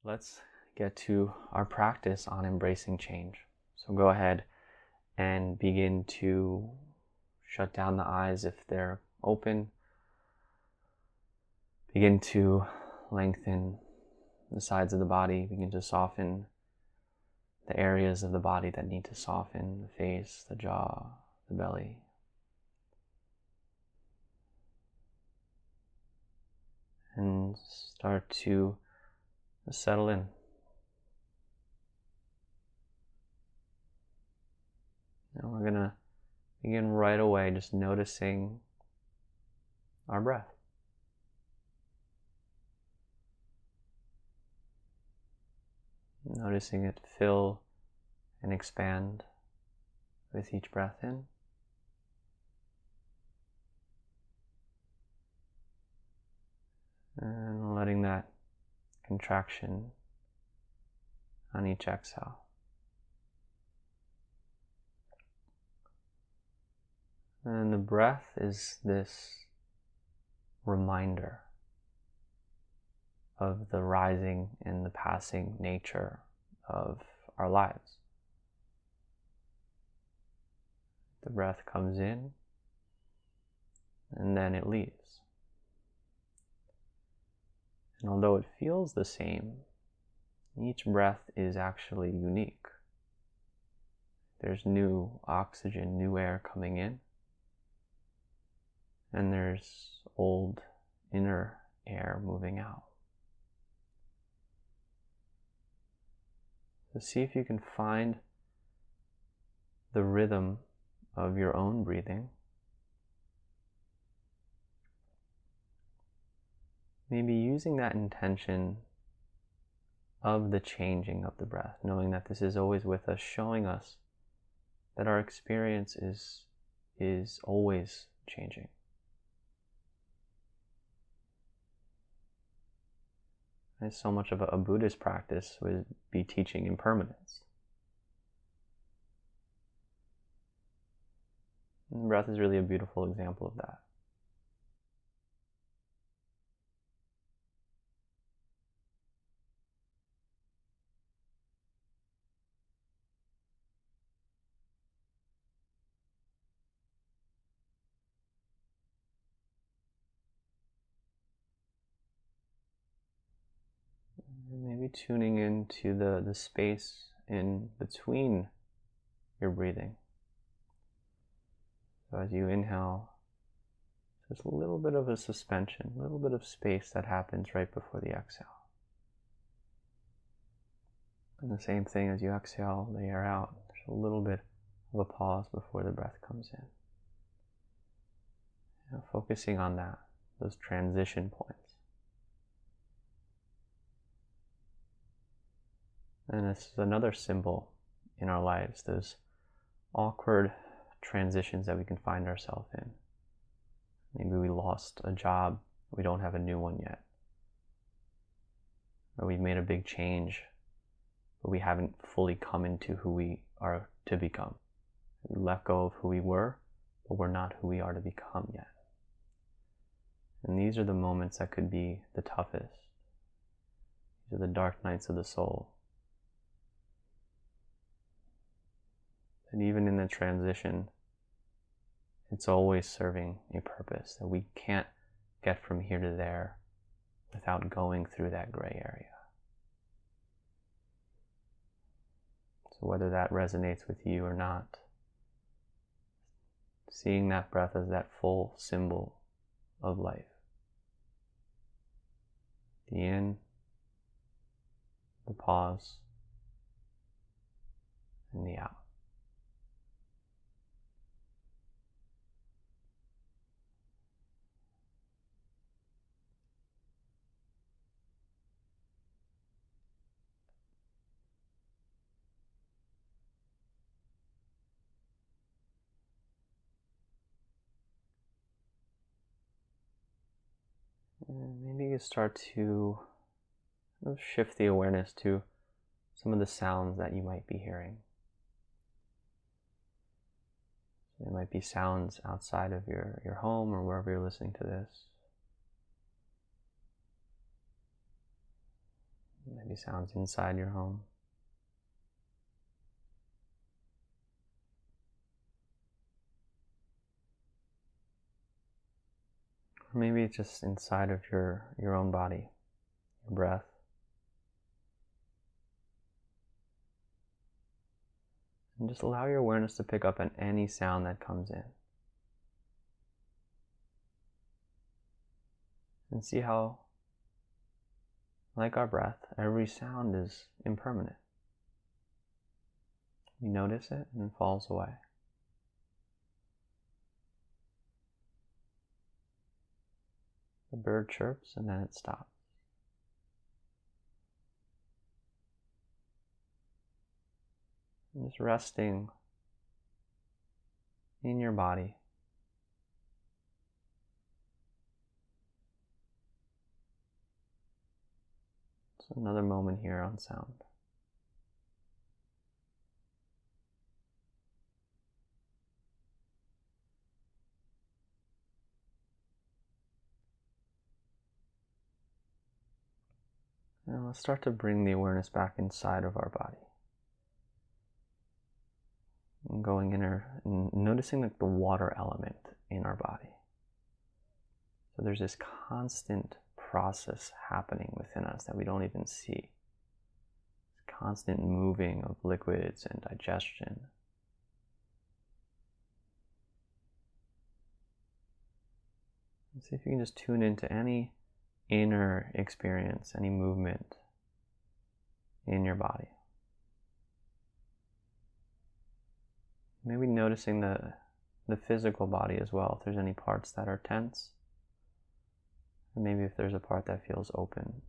Let's get to our practice on embracing change. So go ahead and begin to shut down the eyes if they're open. Begin to lengthen the sides of the body. Begin to soften the areas of the body that need to soften: the face, the jaw, the belly. And start to settle in. And we're going to begin right away just noticing our breath. Noticing it fill and expand with each breath in. And letting that contraction on each exhale. And the breath is this reminder of the rising and the passing nature of our lives. The breath comes in and then it leaves. And although it feels the same, each breath is actually unique. There's new oxygen, new air coming in, and there's old inner air moving out. So see if you can find the rhythm of your own breathing. Maybe using that intention of the changing of the breath, knowing that this is always with us, showing us that our experience is always changing. And so much of a Buddhist practice would be teaching impermanence. And the breath is really a beautiful example of that. Maybe tuning into the space in between your breathing. So as you inhale, there's a little bit of a suspension, a little bit of space that happens right before the exhale. And the same thing as you exhale the air out, there's a little bit of a pause before the breath comes in. Focusing on that, those transition points. And this is another symbol in our lives, those awkward transitions that we can find ourselves in. Maybe we lost a job, we don't have a new one yet. Or we've made a big change, but we haven't fully come into who we are to become. We let go of who we were, but we're not who we are to become yet. And these are the moments that could be the toughest. These are the dark nights of the soul. And even in the transition, it's always serving a purpose, that we can't get from here to there without going through that gray area. So whether that resonates with you or not, seeing that breath as that full symbol of life. The in, the pause, and the out. And maybe you start to shift the awareness to some of the sounds that you might be hearing. There might be sounds outside of your home or wherever you're listening to this. Maybe sounds inside your home. Or maybe it's just inside of your own body, your breath. And just allow your awareness to pick up on any sound that comes in. And see how, like our breath, every sound is impermanent. You notice it and it falls away. The bird chirps and then it stops. And just resting in your body. So another moment here on sound. Now let's start to bring the awareness back inside of our body. And going in and noticing like the water element in our body. So there's this constant process happening within us that we don't even see. Constant moving of liquids and digestion. And see if you can just tune into any inner experience, any movement in your body. Maybe noticing the physical body as well, if there's any parts that are tense, or maybe if there's a part that feels open.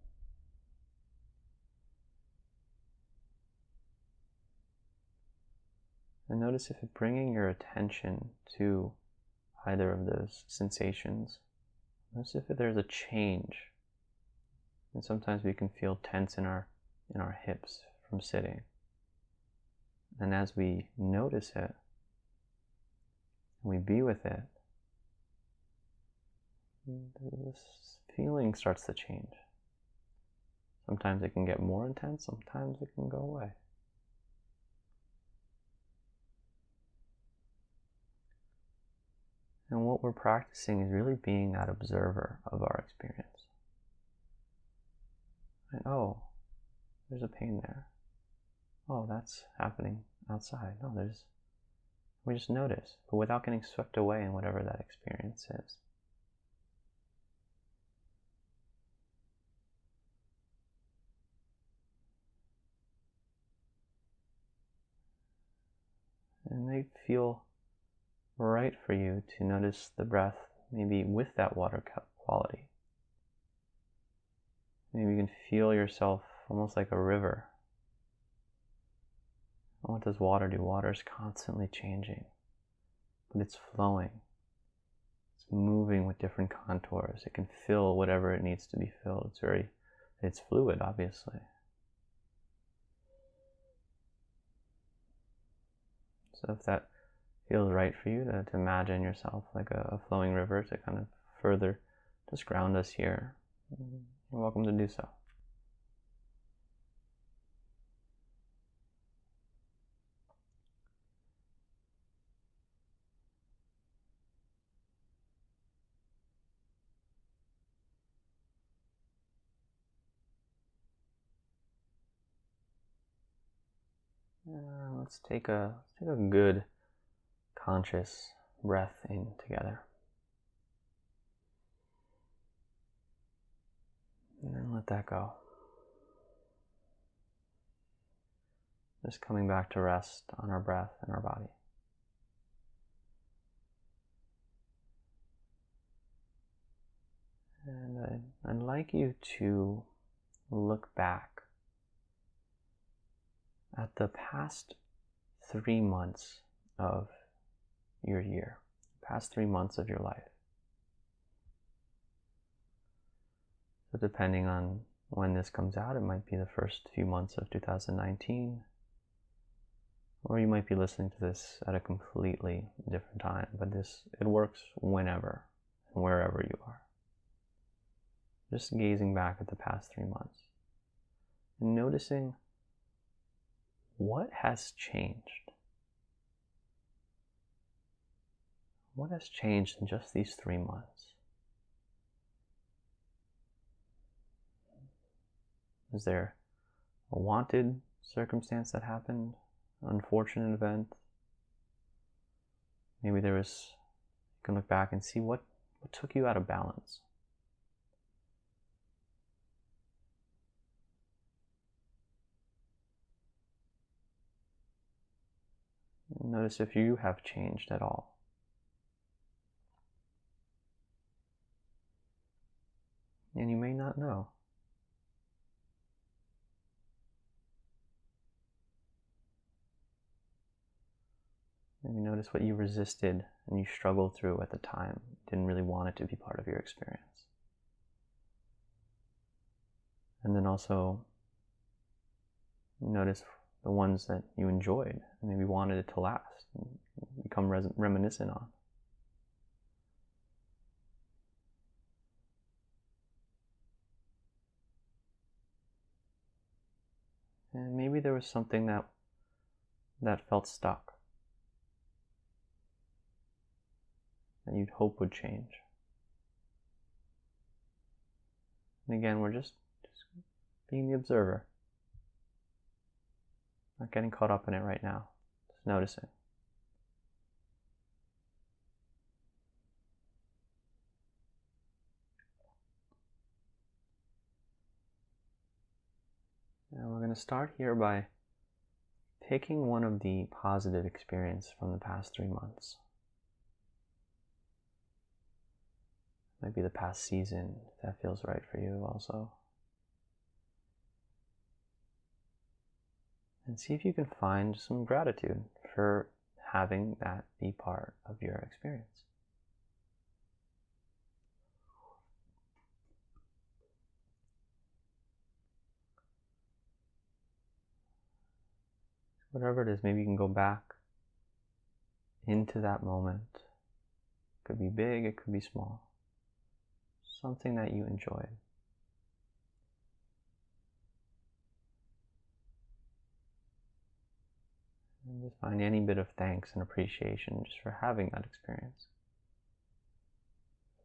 And notice if it's bringing your attention to either of those sensations. Notice if there's a change. And sometimes we can feel tense in our hips from sitting. And as we notice it, and we be with it, this feeling starts to change. Sometimes it can get more intense, sometimes it can go away. And what we're practicing is really being that observer of our experience. And oh, there's a pain there. Oh, that's happening outside. No, we just notice, but without getting swept away in whatever that experience is. And it may feel right for you to notice the breath maybe with that water quality. Maybe you can feel yourself almost like a river. And what does water do? Water is constantly changing, but it's flowing. It's moving with different contours. It can fill whatever it needs to be filled. It's fluid, obviously. So if that feels right for you to imagine yourself like a flowing river to kind of further just ground us here, you're welcome to do so. Let's take a good conscious breath in together. And then let that go. Just coming back to rest on our breath and our body. And I'd like you to look back at the past 3 months of your year, past 3 months of your life. So depending on when this comes out, it might be the first few months of 2019, or you might be listening to this at a completely different time, but it works whenever and wherever you are. Just gazing back at the past 3 months. and noticing what has changed. What has changed in just these 3 months? Is there a wanted circumstance that happened? An unfortunate event? Maybe you can look back and see what took you out of balance. Notice if you have changed at all. And you may not know. Maybe notice what you resisted and you struggled through at the time. Didn't really want it to be part of your experience. And then also notice the ones that you enjoyed and maybe wanted it to last and become reminiscent on. And maybe there was something that felt stuck, that you'd hope would change. And again, we're just being the observer. Not getting caught up in it right now. Just noticing. And we're going to start here by picking one of the positive experiences from the past 3 months. Maybe the past season, if that feels right for you also. And see if you can find some gratitude for having that be part of your experience. Whatever it is, maybe you can go back into that moment. It could be big, it could be small. Something that you enjoyed. And just find any bit of thanks and appreciation just for having that experience.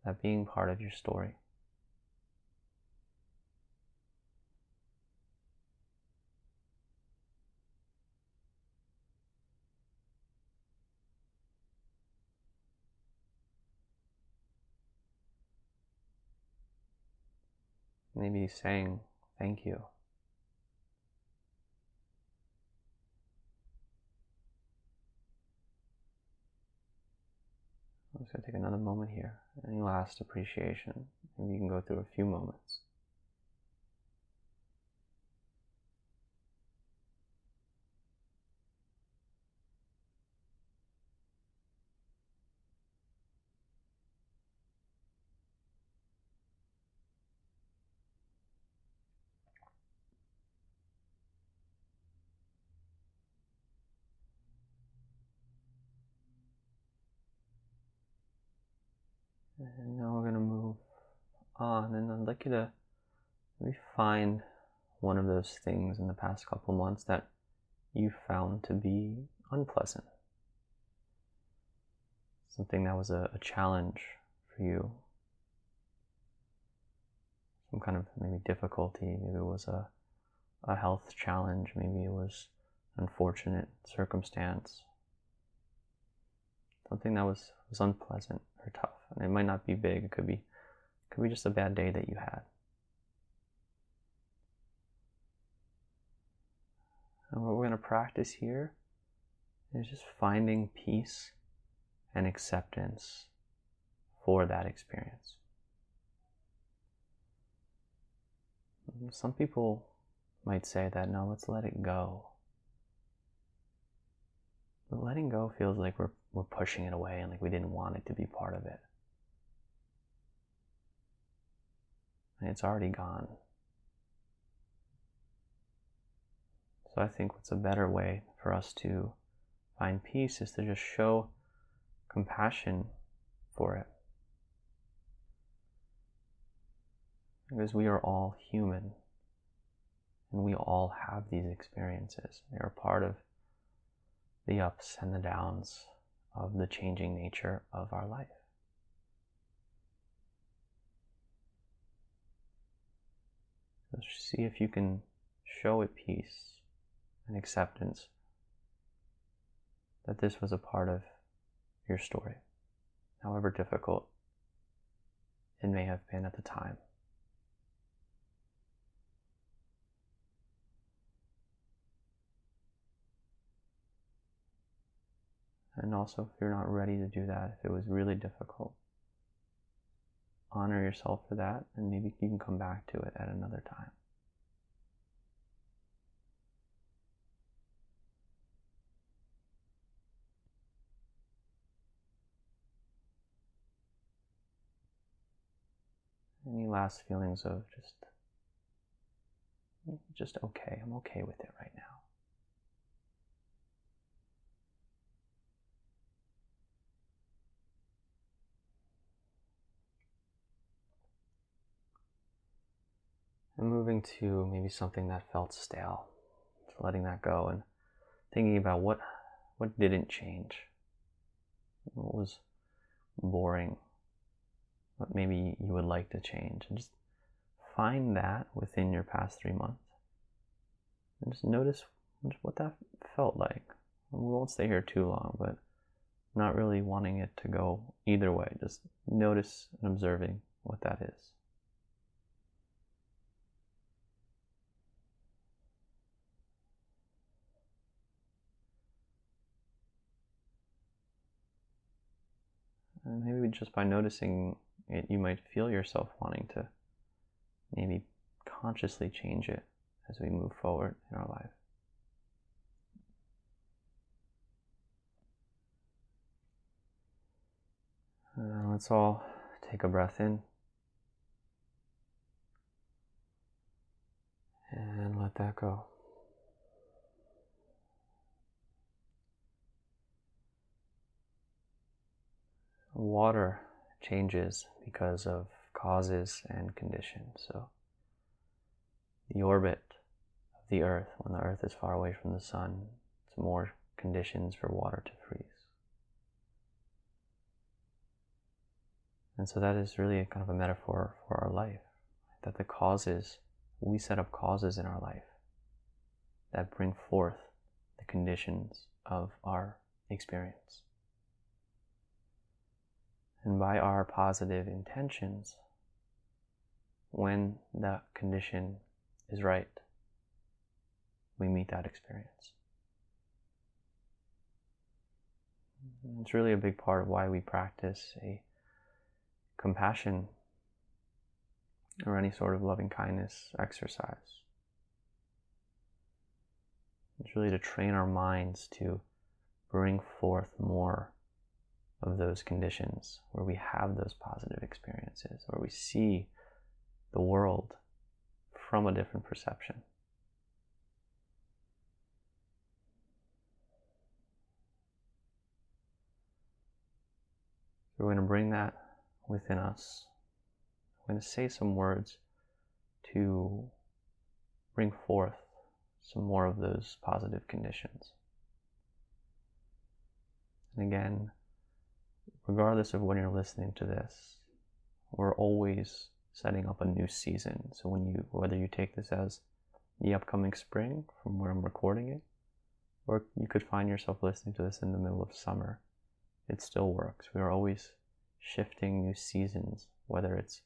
That being part of your story. Maybe saying thank you. I'm just going to take another moment here. Any last appreciation? Maybe you can go through a few moments. And now we're going to move on, and I'd like you to maybe find one of those things in the past couple months that you found to be unpleasant. Something that was a challenge for you. Some kind of maybe difficulty. Maybe it was a health challenge. Maybe it was an unfortunate circumstance. Something that was unpleasant or tough. And it might not be big. It could be just a bad day that you had. And what we're going to practice here is just finding peace and acceptance for that experience. Some people might say that, no, let's let it go. But letting go feels like we're pushing it away and like we didn't want it to be part of it. And it's already gone. So I think what's a better way for us to find peace is to just show compassion for it. Because we are all human. And we all have these experiences. They are part of the ups and the downs of the changing nature of our life. So see if you can show it peace and acceptance that this was a part of your story, however difficult it may have been at the time. And also, if you're not ready to do that, if it was really difficult, honor yourself for that, and maybe you can come back to it at another time. Any last feelings of just okay, I'm okay with it right now. And moving to maybe something that felt stale, just letting that go and thinking about what didn't change, what was boring, what maybe you would like to change, and just find that within your past 3 months and just notice what that felt like. And we won't stay here too long, but not really wanting it to go either way. Just notice and observing what that is. And maybe just by noticing it, you might feel yourself wanting to maybe consciously change it as we move forward in our life. Let's all take a breath in and let that go. Water changes because of causes and conditions. So the orbit of the Earth, when the Earth is far away from the sun, it's more conditions for water to freeze. And so that is really a kind of a metaphor for our life, that the causes, we set up causes in our life that bring forth the conditions of our experience. And by our positive intentions, when that condition is right, we meet that experience. And it's really a big part of why we practice a compassion or any sort of loving kindness exercise. It's really to train our minds to bring forth more of those conditions where we have those positive experiences, where we see the world from a different perception. We're going to bring that within us. We're going to say some words to bring forth some more of those positive conditions. And again, regardless of when you're listening to this, we're always setting up a new season. So whether you take this as the upcoming spring from where I'm recording it, or you could find yourself listening to this in the middle of summer, it still works. We are always shifting new seasons, whether it's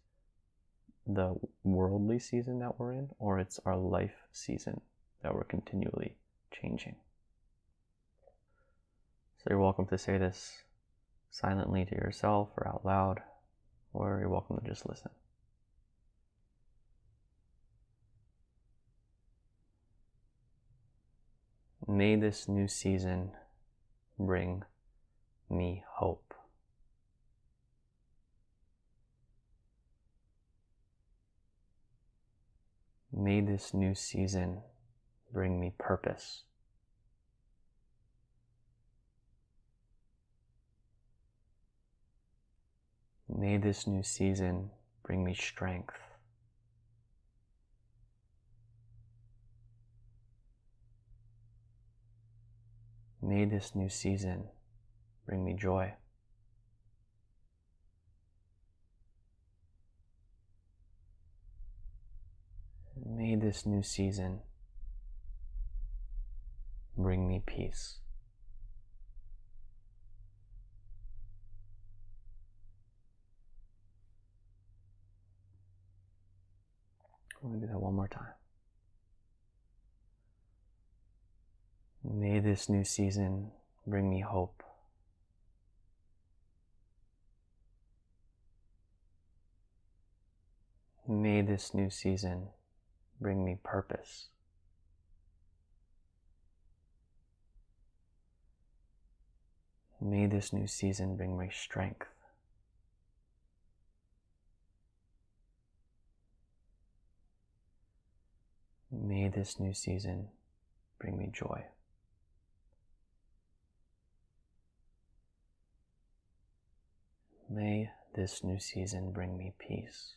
the worldly season that we're in, or it's our life season that we're continually changing. So you're welcome to say this silently to yourself or out loud, or you're welcome to just listen. May this new season bring me hope. May this new season bring me purpose. May this new season bring me strength. May this new season bring me joy. May this new season bring me peace. I'm going to do that one more time. May this new season bring me hope. May this new season bring me purpose. May this new season bring me strength. May this new season bring me joy. May this new season bring me peace.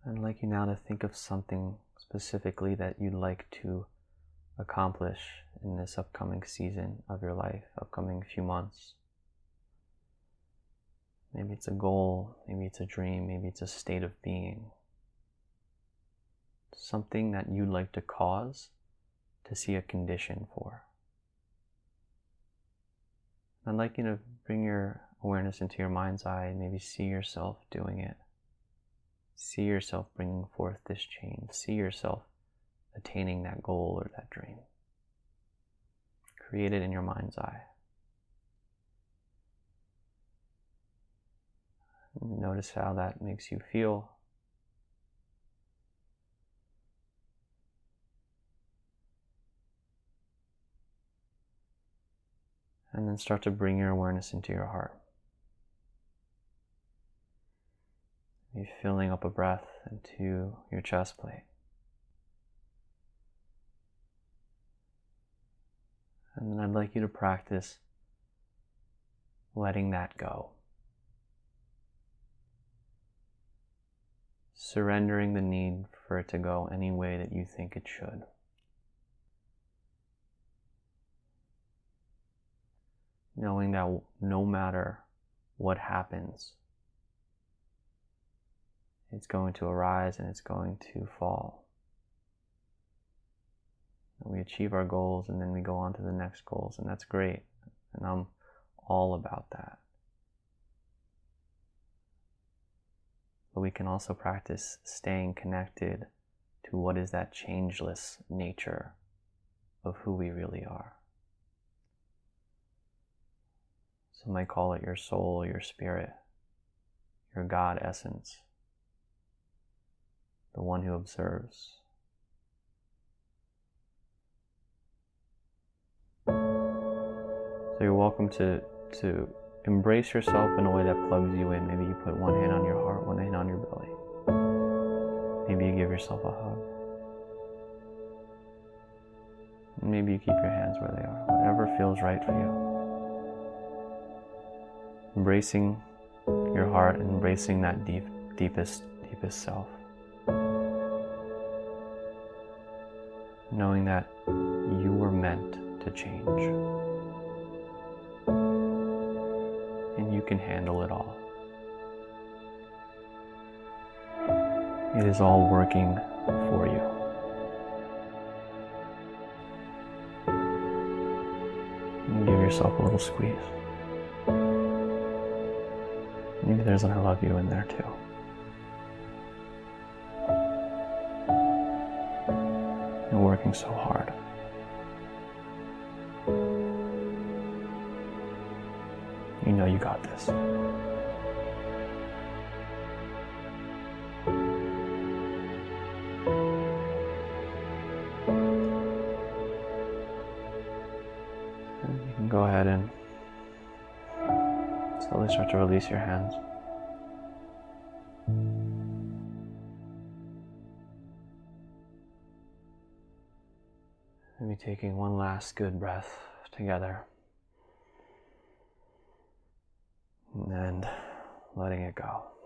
I'd like you now to think of something specifically that you'd like to accomplish in this upcoming season of your life, upcoming few months. Maybe it's a goal, maybe it's a dream, maybe it's a state of being. Something that you'd like to cause to see a condition for. I'd like you to bring your awareness into your mind's eye and maybe see yourself doing it. See yourself bringing forth this change. See yourself attaining that goal or that dream. Create it in your mind's eye. Notice how that makes you feel. And then start to bring your awareness into your heart. You're filling up a breath into your chest plate. And then I'd like you to practice letting that go. Surrendering the need for it to go any way that you think it should. Knowing that no matter what happens, it's going to arise and it's going to fall. We achieve our goals and then we go on to the next goals, and that's great. And I'm all about that. But we can also practice staying connected to what is that changeless nature of who we really are. Some might call it your soul, your spirit, your God essence, the one who observes. So you're welcome to embrace yourself in a way that plugs you in. Maybe you put one hand on your heart, one hand on your belly. Maybe you give yourself a hug. Maybe you keep your hands where they are. Whatever feels right for you. Embracing your heart and embracing that deepest self. Knowing that you were meant to change. And you can handle it all. It is all working for you. And give yourself a little squeeze. Maybe there's an I love you in there too. You're working so hard. You know you got this. And you can go ahead and slowly start to release your hands. Maybe taking one last good breath together. And letting it go.